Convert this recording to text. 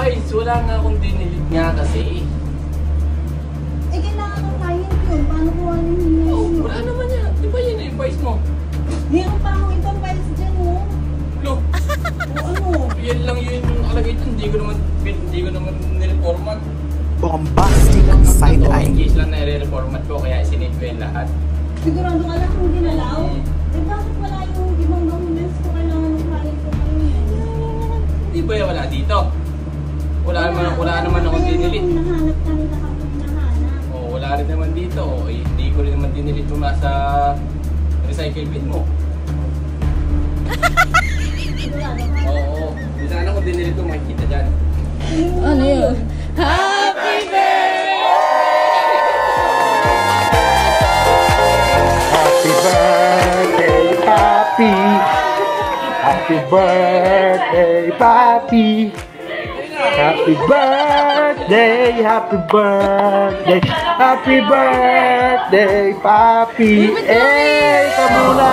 files. Wala nga akong dinilit nga kasi. Eh, kailangan ng client yun. Paano ko ano yung Oh, wala naman yan. Di ba yun yung files mo? meron pa akong ibang files dyan, oh. Look, O ano? yan lang yung nakalagay dyan. Hindi ko naman nire-format. Bombastic Ito, side-eye. in case lang nire-reformat ko, kaya sinave ko yung lahat. Sigurado ka lang kung ginalaw? Eh, bakit wala yung ibang documents ko kailangan ng client ko kayo yan? Hindi ba yan wala dito? Wala naman akong dinilit. Kung nahanap ka nila kapag nahanap. Oh, wala rin naman dito. Oh, eh, hindi ko rin naman dinilit yung nasa recycle bin mo. Sigurado ka? Oo. Kung saan ako dinilit mo, makikita dyan. Ano yun? Happy birthday! Happy birthday, Papi! Happy birthday, Papi! Happy birthday, happy birthday, happy birthday, Papi! Eh, ikaw muna!